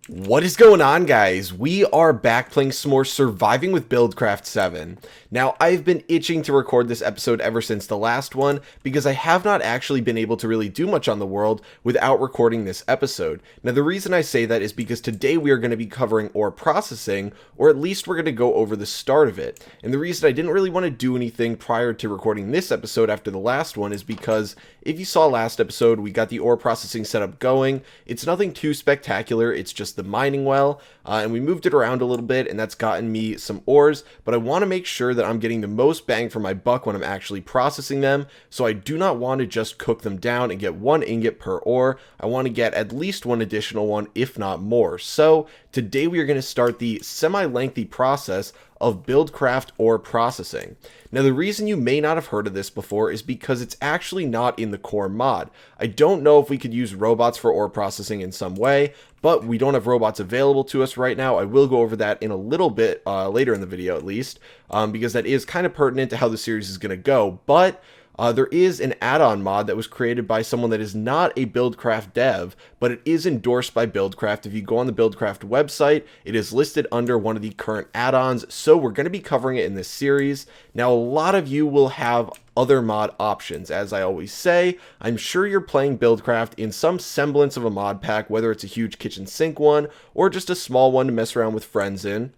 What is going on, guys? We are back playing some more Surviving with BuildCraft 7. Now, I've been itching to record this episode ever since the last one because I have not actually been able to really do much on the world without recording this episode. Now, the reason I say that is because today we are going to be covering ore processing, or at least we're going to go over the start of it. And the reason I didn't really want to do anything prior to recording this episode after the last one is because if you saw last episode, we got the ore processing setup going. It's nothing too spectacular, it's just the mining well, and we moved it around a little bit, and that's gotten me some ores, but I want to make sure that I'm getting the most bang for my buck when I'm actually processing them, so I do not want to just cook them down and get one ingot per ore. I want to get at least one additional one, if not more. So today we are going to start the semi-lengthy process of BuildCraft ore processing. Now, the reason you may not have heard of this before is because it's actually not in the core mod. I don't know if we could use robots for ore processing in some way, but we don't have robots available to us right now. I will go over that in a little bit later in the video at least, because that is kind of pertinent to how the series is going to go. But there is an add-on mod that was created by someone that is not a BuildCraft dev, but it is endorsed by BuildCraft. If you go on the BuildCraft website, it is listed under one of the current add-ons, so we're going to be covering it in this series. Now, a lot of you will have other mod options. As I always say, I'm sure you're playing BuildCraft in some semblance of a mod pack, whether it's a huge kitchen sink one or just a small one to mess around with friends in.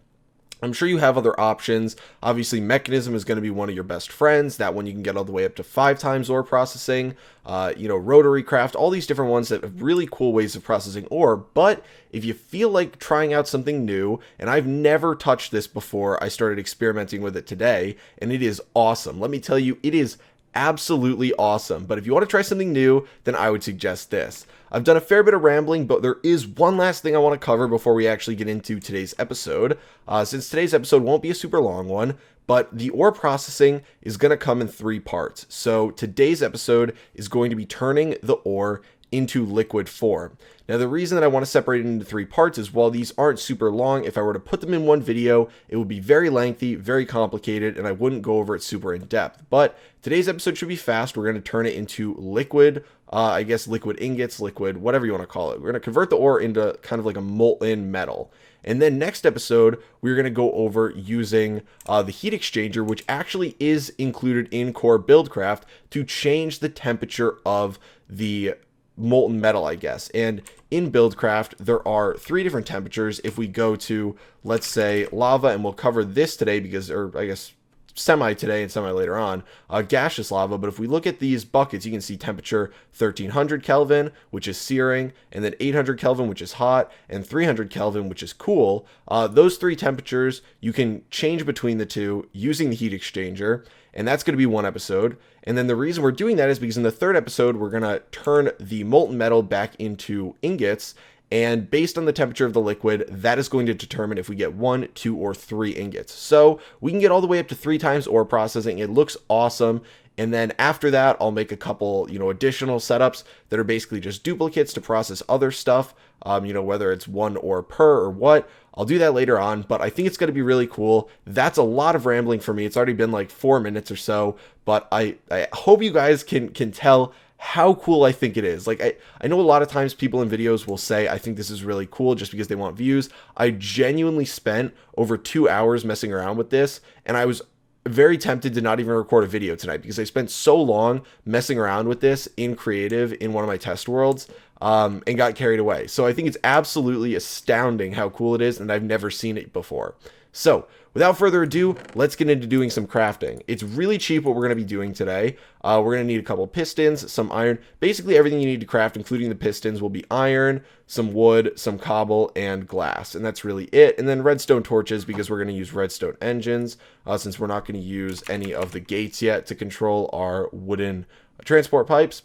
I'm sure you have other options. Obviously, Mechanism is going to be one of your best friends. That one you can get all the way up to 5 times ore processing. Rotary Craft, all these different ones that have really cool ways of processing ore. But if you feel like trying out something new, and I've never touched this before, I started experimenting with it today, and it is awesome. Let me tell you, it is absolutely awesome. But if you want to try something new, then I would suggest this. I've done a fair bit of rambling, but there is one last thing I want to cover before we actually get into today's episode. Since today's episode won't be a super long one, but the ore processing is going to come in 3 parts. So today's episode is going to be turning the ore into liquid form. Now, the reason that I want to separate it into 3 parts is while these aren't super long, if I were to put them in one video, it would be very lengthy, very complicated, and I wouldn't go over it super in depth. But today's episode should be fast. We're going to turn it into liquid, liquid ingots, liquid, whatever you want to call it. We're going to convert the ore into kind of like a molten metal. And then next episode, we're going to go over using the heat exchanger, which actually is included in core BuildCraft to change the temperature of the molten metal, I guess. And in BuildCraft, there are 3 different temperatures. If we go to, let's say, lava, and we'll cover this today because, or I guess semi today and semi later on, gaseous lava. But if we look at these buckets, you can see temperature 1300 Kelvin, which is searing, and then 800 Kelvin, which is hot, and 300 Kelvin, which is cool. Those 3 temperatures, you can change between the 2 using the heat exchanger, and that's going to be one episode. And then the reason we're doing that is because in the 3rd episode, we're going to turn the molten metal back into ingots. And based on the temperature of the liquid, that is going to determine if we get 1, 2, or 3 ingots. So we can get all the way up to 3 times ore processing. It looks awesome. And then after that, I'll make a couple, additional setups that are basically just duplicates to process other stuff, whether it's 1 ore per or what. I'll do that later on, but I think it's going to be really cool. That's a lot of rambling for me. It's already been like 4 minutes or so, but I hope you guys can tell how cool I think it is. Like, I know a lot of times people in videos will say, I think this is really cool just because they want views. I genuinely spent over 2 hours messing around with this, and I was very tempted to not even record a video tonight because I spent so long messing around with this in creative in one of my test worlds, and got carried away. So I think it's absolutely astounding how cool it is, and I've never seen it before. So without further ado, let's get into doing some crafting. It's really cheap what we're going to be doing today. We're going to need a couple pistons, some iron. Basically everything you need to craft, including the pistons, will be iron, some wood, some cobble, and glass. And that's really it. And then redstone torches, because we're going to use redstone engines, since we're not going to use any of the gates yet to control our wooden transport pipes.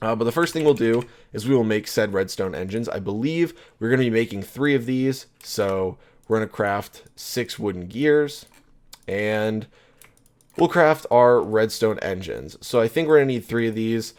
But the first thing we'll do is we will make said redstone engines. I believe we're going to be making 3 of these. So we're going to craft 6 wooden gears, and we'll craft our redstone engines. So I think we're going to need 3 of these.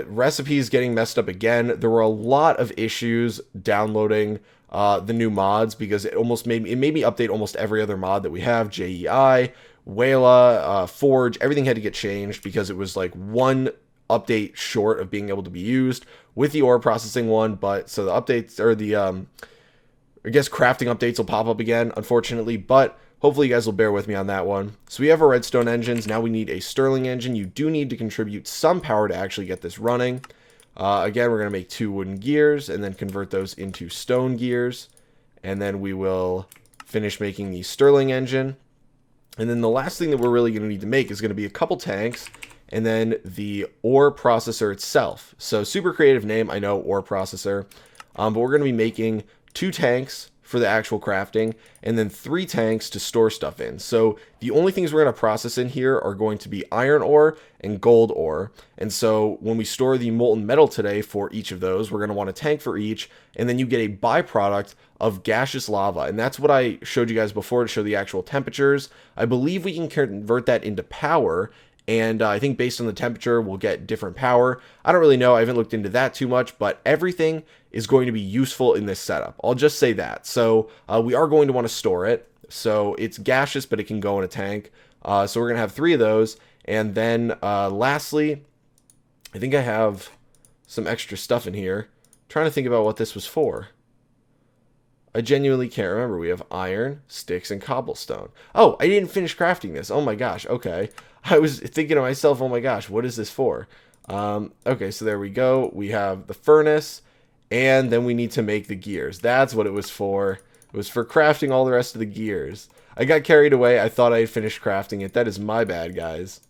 Recipes getting messed up again. There were a lot of issues downloading the new mods because it made me update almost every other mod that we have. JEI, Wayla, Forge, everything had to get changed because it was like one update short of being able to be used with the ore processing one. But so the updates, or the I guess crafting updates will pop up again, unfortunately, but hopefully you guys will bear with me on that one. So we have our redstone engines. Now we need a Stirling engine. You do need to contribute some power to actually get this running. Again, we're going to make 2 wooden gears and then convert those into stone gears. And then we will finish making the Stirling engine. And then the last thing that we're really going to need to make is going to be a couple tanks and then the ore processor itself. So super creative name, I know, ore processor. But we're going to be making 2 tanks for the actual crafting, and then 3 tanks to store stuff in. So the only things we're going to process in here are going to be iron ore and gold ore. And so when we store the molten metal today for each of those, we're going to want a tank for each, and then you get a byproduct of gaseous lava. And that's what I showed you guys before to show the actual temperatures. I believe we can convert that into power, and I think based on the temperature, we'll get different power. I don't really know. I haven't looked into that too much, but everything is going to be useful in this setup. I'll just say that. So we are going to want to store it. So it's gaseous, but it can go in a tank. So we're going to have 3 of those. And then lastly, I think I have some extra stuff in here. I'm trying to think about what this was for. I genuinely can't remember. We have iron, sticks, and cobblestone. Oh, I didn't finish crafting this. Oh my gosh. Okay. I was thinking to myself, oh my gosh, what is this for? Okay, so there we go. We have the furnace, and then we need to make the gears. That's what it was for. It was for crafting all the rest of the gears. I got carried away. I thought I had finished crafting it. That is my bad, guys.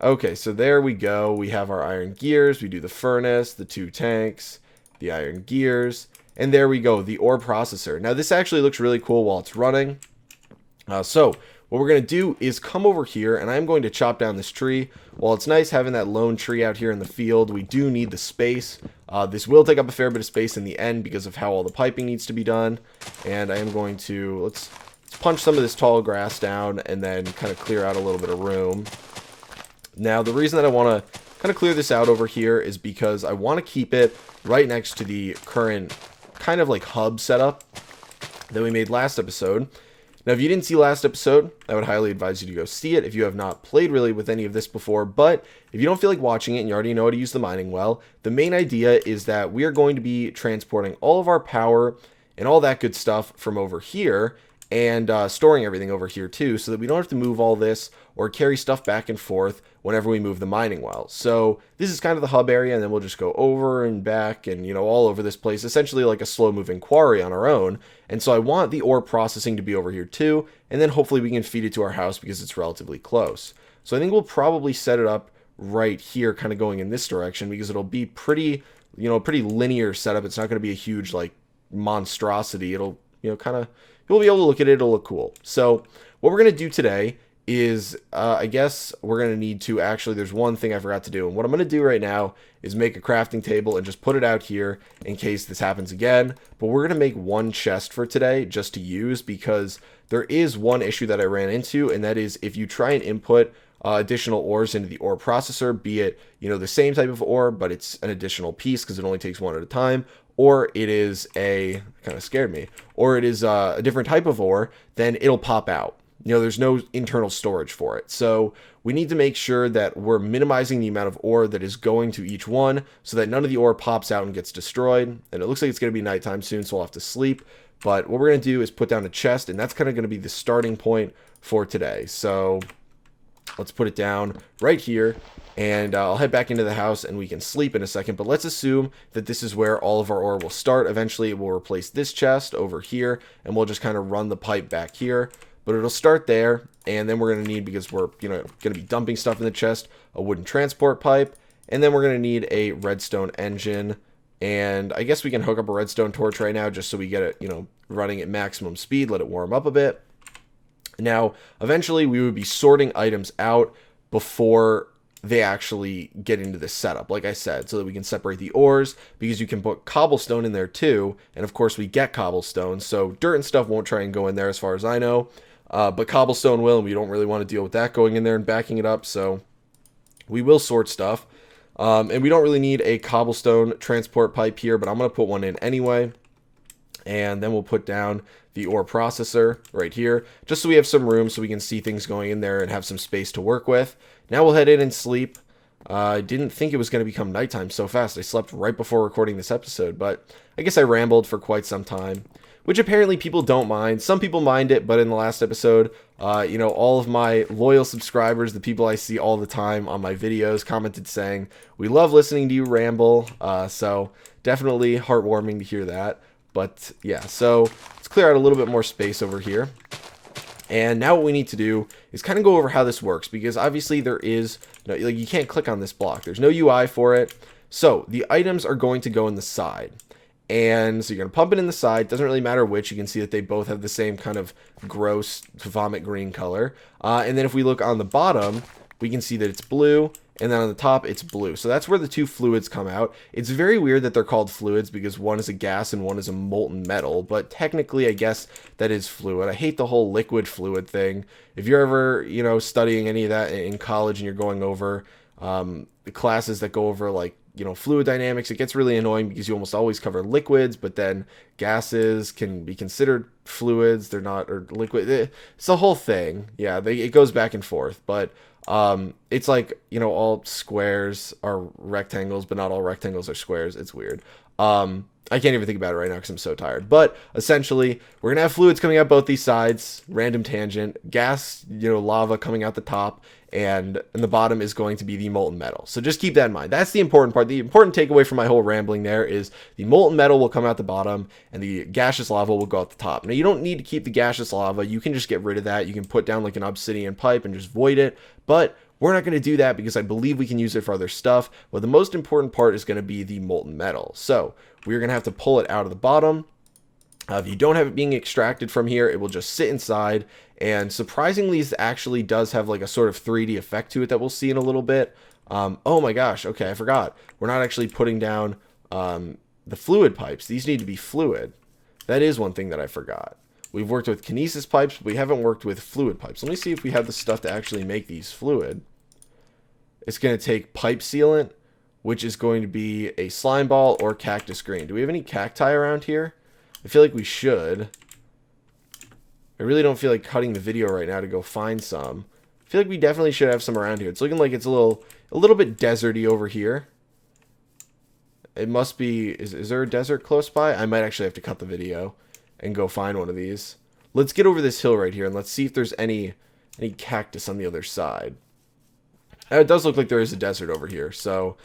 Okay, so there we go. We have our iron gears. We do the furnace, the 2 tanks, the iron gears, and there we go, the ore processor. Now, this actually looks really cool while it's running. So what we're going to do is come over here, and I'm going to chop down this tree. While it's nice having that lone tree out here in the field, we do need the space. This will take up a fair bit of space in the end because of how all the piping needs to be done. And I am going to, let's punch some of this tall grass down and then kind of clear out a little bit of room. Now, the reason that I want to kind of clear this out over here is because I want to keep it right next to the current kind of like hub setup that we made last episode. Now, if you didn't see last episode, I would highly advise you to go see it if you have not played really with any of this before. But if you don't feel like watching it and you already know how to use the mining well, the main idea is that we are going to be transporting all of our power and all that good stuff from over here and storing everything over here too, so that we don't have to move all this or carry stuff back and forth whenever we move the mining well. So this is kind of the hub area, and then we'll just go over and back and, you know, all over this place, essentially like a slow moving quarry on our own. And so I want the ore processing to be over here too, and then hopefully we can feed it to our house because it's relatively close. So I think we'll probably set it up right here, kind of going in this direction, because it'll be pretty, you know, pretty linear setup. It's not going to be a huge like monstrosity. It'll, you know, kind of, you'll be able to look at it. It'll look cool. So what we're going to do today is, I guess we're going to need to actually, there's one thing I forgot to do. And what I'm going to do right now is make a crafting table and just put it out here in case this happens again. But we're going to make 1 chest for today just to use, because there is one issue that I ran into, and that is if you try and input additional ores into the ore processor, be it, you know, the same type of ore, but it's an additional piece because it only takes 1 at a time, or it is a, kind of scared me, or it is a different type of ore, then it'll pop out. You know, there's no internal storage for it. So we need to make sure that we're minimizing the amount of ore that is going to each one so that none of the ore pops out and gets destroyed. And it looks like it's going to be nighttime soon, so we'll have to sleep. But what we're going to do is put down a chest, and that's kind of going to be the starting point for today. So let's put it down right here, and I'll head back into the house and we can sleep in a second. But let's assume that this is where all of our ore will start. Eventually it will replace this chest over here, and we'll just kind of run the pipe back here. But it'll start there, and then we're going to need, because we're, you know, going to be dumping stuff in the chest, a wooden transport pipe, and then we're going to need a redstone engine. And I guess we can hook up a redstone torch right now just so we get it, you know, running at maximum speed, let it warm up a bit. Now, eventually we would be sorting items out before they actually get into this setup, like I said, so that we can separate the ores, because you can put cobblestone in there too, and of course we get cobblestone, so dirt and stuff won't try and go in there as far as I know. But cobblestone will, and we don't really want to deal with that going in there and backing it up, so we will sort stuff. And we don't really need a cobblestone transport pipe here, but I'm going to put one in anyway. And then we'll put down the ore processor right here, just so we have some room so we can see things going in there and have some space to work with. Now we'll head in and sleep. I didn't think it was going to become nighttime so fast. I slept right before recording this episode, but I guess I rambled for quite some time, which apparently people don't mind. Some people mind it, but in the last episode, all of my loyal subscribers, the people I see all the time on my videos, commented saying, we love listening to you ramble. So definitely heartwarming to hear that. But yeah, so let's clear out a little bit more space over here. And now what we need to do is kind of go over how this works, because obviously there is no, like, you can't click on this block. There's no UI for it. So the items are going to go in the side. And so you're going to pump it in the side. Doesn't really matter which. You can see that they both have the same kind of gross vomit green color. And then if we look on the bottom, we can see that it's blue. And then on the top, it's blue. So that's where the two fluids come out. It's very weird that they're called fluids because one is a gas and one is a molten metal. But technically, I guess that is fluid. I hate the whole liquid fluid thing. If you're ever, studying any of that in college and you're going over the classes that go over, like, fluid dynamics, it gets really annoying because you almost always cover liquids, but then gases can be considered fluids. They're not, or liquid. It's the whole thing. Yeah, it goes back and forth. But it's like, all squares are rectangles, but not all rectangles are squares. It's weird. I can't even think about it right now because I'm so tired. But essentially, we're going to have fluids coming out both these sides, random tangent, gas, lava coming out the top, and the bottom is going to be the molten metal. So just keep that in mind. That's the important part. The important takeaway from my whole rambling there is the molten metal will come out the bottom and the gaseous lava will go out the top. Now, you don't need to keep the gaseous lava. You can just get rid of that. You can put down like an obsidian pipe and just void it. But we're not going to do that because I believe we can use it for other stuff. But the most important part is going to be the molten metal. So we're going to have to pull it out of the bottom. If you don't have it being extracted from here, it will just sit inside. And surprisingly, this actually does have like a sort of 3D effect to it that we'll see in a little bit. Oh my gosh. Okay, I forgot. We're not actually putting down the fluid pipes. These need to be fluid. That is one thing that I forgot. We've worked with kinesis pipes, but we haven't worked with fluid pipes. Let me see if we have the stuff to actually make these fluid. It's going to take pipe sealant, which is going to be a slime ball or cactus green. Do we have any cacti around here? I feel like we should. I really don't feel like cutting the video right now to go find some. I feel like we definitely should have some around here. It's looking like it's a little bit deserty over here. It must be, is there a desert close by? I might actually have to cut the video and go find one of these. Let's get over this hill right here and let's see if there's any cactus on the other side. It does look like there is a desert over here. So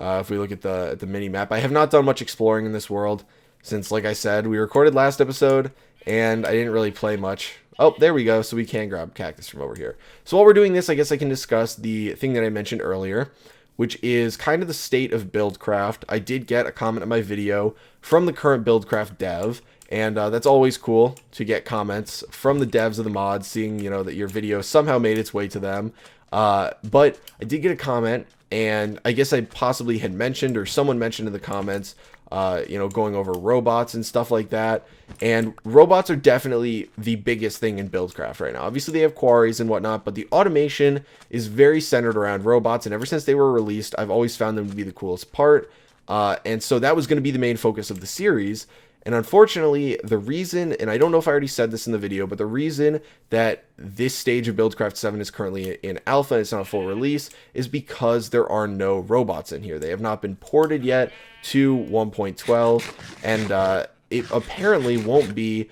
if we look at the mini map, I have not done much exploring in this world since, like I said, we recorded last episode and I didn't really play much. Oh, there we go. So we can grab cactus from over here. So while we're doing this, I guess I can discuss the thing that I mentioned earlier, which is kind of the state of BuildCraft. I did get a comment on my video from the current BuildCraft dev, and that's always cool to get comments from the devs of the mod, seeing, that your video somehow made its way to them. But I did get a comment, and I guess I possibly had mentioned, or someone mentioned in the comments, going over robots and stuff like that. And robots are definitely the biggest thing in BuildCraft right now. Obviously, they have quarries and whatnot, but the automation is very centered around robots. And ever since they were released, I've always found them to be the coolest part. And so that was going to be the main focus of the series. And unfortunately, the reason, and I don't know if I already said this in the video, but the reason that this stage of BuildCraft 7 is currently in alpha, it's not a full release, is because there are no robots in here. They have not been ported yet to 1.12, and it apparently won't be,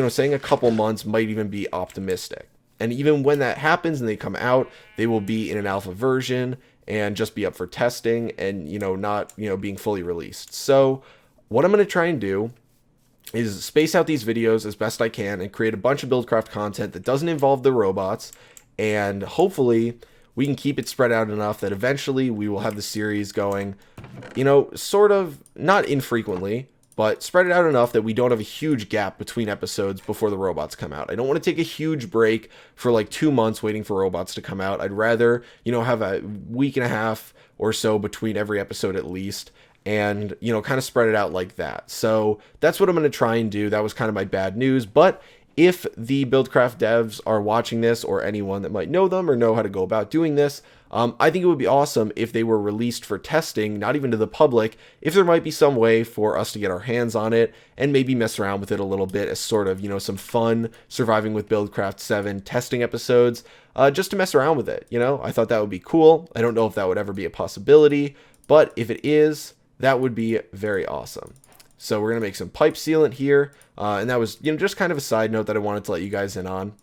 saying a couple months might even be optimistic. And even when that happens and they come out, they will be in an alpha version and just be up for testing and, not, being fully released. So what I'm going to try and do is space out these videos as best I can and create a bunch of BuildCraft content that doesn't involve the robots, and hopefully we can keep it spread out enough that eventually we will have the series going, sort of not infrequently, but spread it out enough that we don't have a huge gap between episodes before the robots come out. I don't want to take a huge break for like 2 months waiting for robots to come out. I'd rather, have a week and a half or so between every episode at least, and, kind of spread it out like that. So that's what I'm going to try and do. That was kind of my bad news, but if the BuildCraft devs are watching this, or anyone that might know them or know how to go about doing this, I think it would be awesome if they were released for testing, not even to the public, if there might be some way for us to get our hands on it and maybe mess around with it a little bit as sort of, some fun surviving with BuildCraft 7 testing episodes, just to mess around with it. I thought that would be cool. I don't know if that would ever be a possibility, but if it is, that would be very awesome. So we're going to make some pipe sealant here, and that was, just kind of a side note that I wanted to let you guys in on.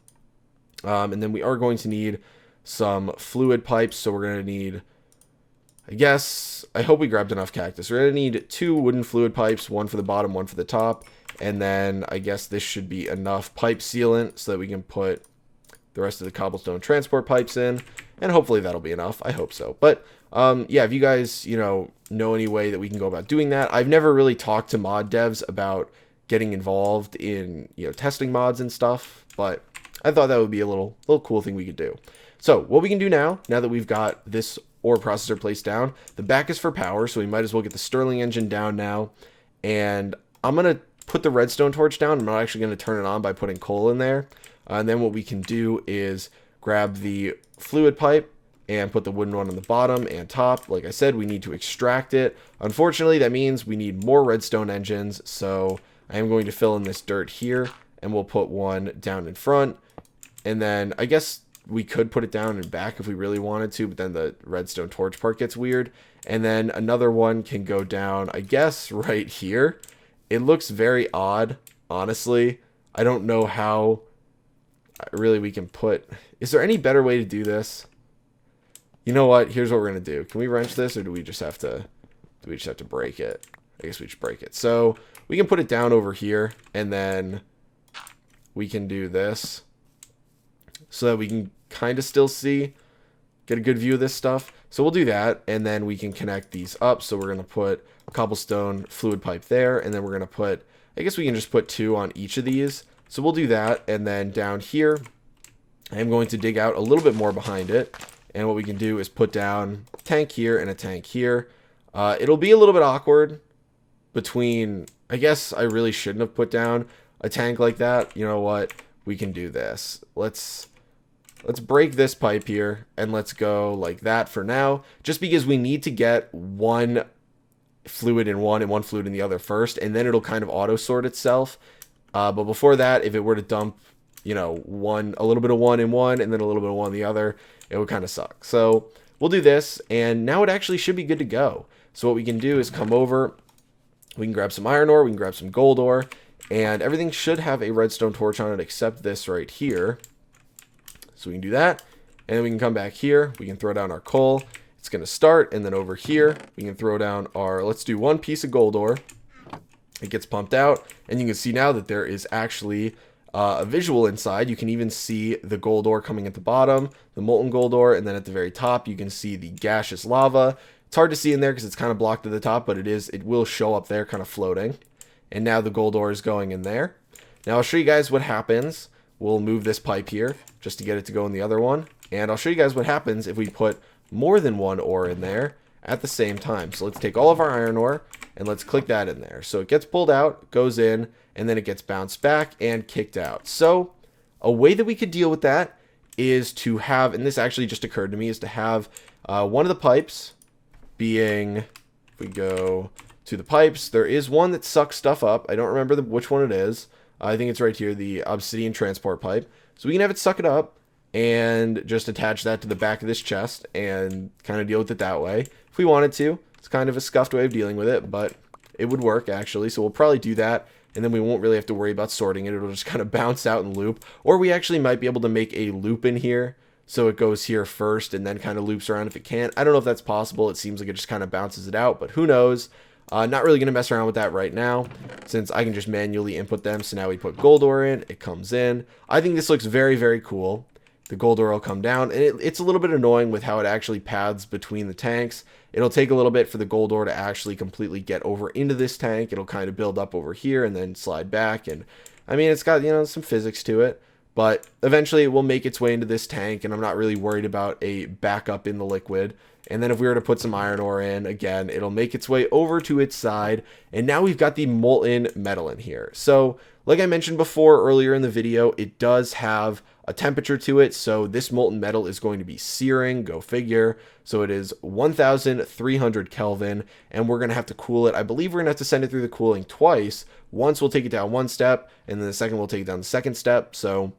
And then we are going to need some fluid pipes, so we're going to need, I hope we grabbed enough cactus. We're going to need 2 wooden fluid pipes, one for the bottom, one for the top, and then I guess this should be enough pipe sealant so that we can put the rest of the cobblestone transport pipes in, and hopefully that'll be enough. I hope so. But yeah, if you guys, know any way that we can go about doing that. I've never really talked to mod devs about getting involved in, testing mods and stuff, but I thought that would be a little cool thing we could do. So what we can do now that we've got this ore processor placed down, the back is for power, so we might as well get the Stirling engine down now. And I'm going to put the redstone torch down. I'm not actually going to turn it on by putting coal in there. And then what we can do is grab the fluid pipe and put the wooden one on the bottom and top. Like I said, we need to extract it. Unfortunately, that means we need more redstone engines. So I am going to fill in this dirt here, and we'll put one down in front. And then I guess we could put it down and back if we really wanted to, but then the redstone torch part gets weird. And then another one can go down, I guess, right here. It looks very odd, honestly. I don't know how really we can put... Is there any better way to do this? You know what? Here's what we're going to do. Can we wrench this, or do we just have to break it? I guess we just break it. So we can put it down over here, and then we can do this so that we can kind of still get a good view of this stuff. So we'll do that, and then we can connect these up. So we're going to put a cobblestone fluid pipe there, and then we're going to put, I guess we can just put 2 on each of these. So we'll do that, and then down here, I'm going to dig out a little bit more behind it. And what we can do is put down a tank here and a tank here. It'll be a little bit awkward between, I guess I really shouldn't have put down a tank like that. You know what? We can do this. Let's break this pipe here, and let's go like that for now, just because we need to get one fluid in one and one fluid in the other first, and then it'll kind of auto sort itself. But before that, if it were to dump, a little bit of one in one and then a little bit of one in the other, it would kind of suck. So we'll do this, and now it actually should be good to go. So what we can do is come over, we can grab some iron ore, we can grab some gold ore, and everything should have a redstone torch on it except this right here. So we can do that, and then we can come back here, we can throw down our coal, it's going to start, and then over here, we can throw down let's do 1 piece of gold ore. It gets pumped out, and you can see now that there is actually a visual inside. You can even see the gold ore coming at the bottom, the molten gold ore, and then at the very top, you can see the gaseous lava. It's hard to see in there because it's kind of blocked at the top, but it will show up there kind of floating. And now the gold ore is going in there. Now I'll show you guys what happens. We'll move this pipe here just to get it to go in the other one. And I'll show you guys what happens if we put more than one ore in there at the same time. So let's take all of our iron ore and let's click that in there. So it gets pulled out, goes in, and then it gets bounced back and kicked out. So a way that we could deal with that is to have, and this actually just occurred to me, is to have one of the pipes being, if we go to the pipes, there is one that sucks stuff up. I don't remember which one it is. I think it's right here, the Obsidian transport pipe. So we can have it suck it up and just attach that to the back of this chest and kind of deal with it that way. If we wanted to, it's kind of a scuffed way of dealing with it, but it would work actually. So we'll probably do that, and then we won't really have to worry about sorting it. It'll just kind of bounce out and loop. Or we actually might be able to make a loop in here, so it goes here first and then kind of loops around if it can't. I don't know if that's possible. It seems like it just kind of bounces it out, but who knows? Not really going to mess around with that right now, since I can just manually input them. So now we put gold ore in, it comes in. I think this looks very, very cool. The gold ore will come down, and it's a little bit annoying with how it actually paths between the tanks. It'll take a little bit for the gold ore to actually completely get over into this tank. It'll kind of build up over here and then slide back, and I mean, it's got, some physics to it, but eventually it will make its way into this tank, and I'm not really worried about a backup in the liquid. And then if we were to put some iron ore in, again, it'll make its way over to its side. And now we've got the molten metal in here. So like I mentioned before earlier in the video, it does have a temperature to it. So this molten metal is going to be searing, go figure. So it is 1,300 Kelvin, and we're going to have to cool it. I believe we're going to have to send it through the cooling twice. Once we'll take it down one step, and then the second we'll take it down the second step. So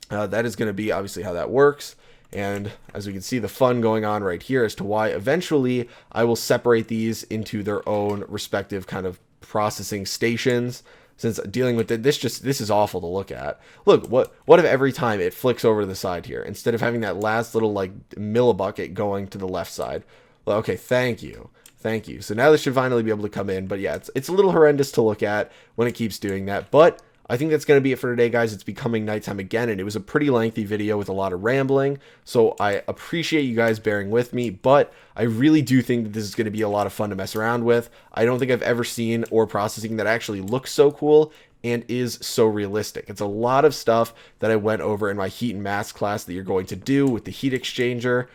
that is going to be obviously how that works. And as we can see, the fun going on right here as to why eventually I will separate these into their own respective kind of processing stations. Since dealing with it, this is awful to look at. Look, what if every time it flicks over to the side here, instead of having that last little like millibucket going to the left side? Well, okay, thank you. Thank you. So now this should finally be able to come in. But yeah, it's a little horrendous to look at when it keeps doing that. But I think that's going to be it for today, guys. It's becoming nighttime again, and it was a pretty lengthy video with a lot of rambling, so I appreciate you guys bearing with me, but I really do think that this is going to be a lot of fun to mess around with. I don't think I've ever seen ore processing that actually looks so cool and is so realistic. It's a lot of stuff that I went over in my heat and mass class that you're going to do with the heat exchanger.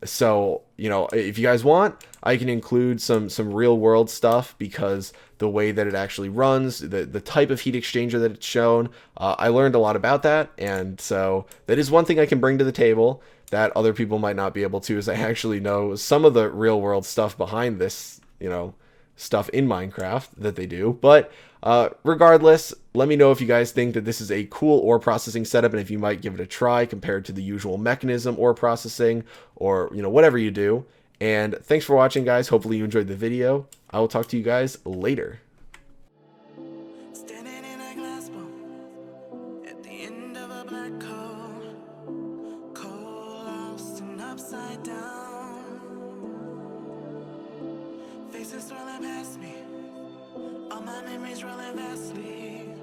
So, you know, if you guys want, I can include some real world stuff, because the way that it actually runs, the type of heat exchanger that it's shown, I learned a lot about that. And so that is one thing I can bring to the table that other people might not be able to, is I actually know some of the real world stuff behind this, you know, stuff in Minecraft that they do. But regardless, let me know if you guys think that this is a cool ore processing setup, and if you might give it a try compared to the usual mechanism ore processing, or, you know, whatever you do. And thanks for watching, guys. Hopefully you enjoyed the video. I will talk to you guys later. Standing in a glass bowl at the end of a black hole, cold, lost and upside down. Faces swirling past me, all my memories rolling vastly.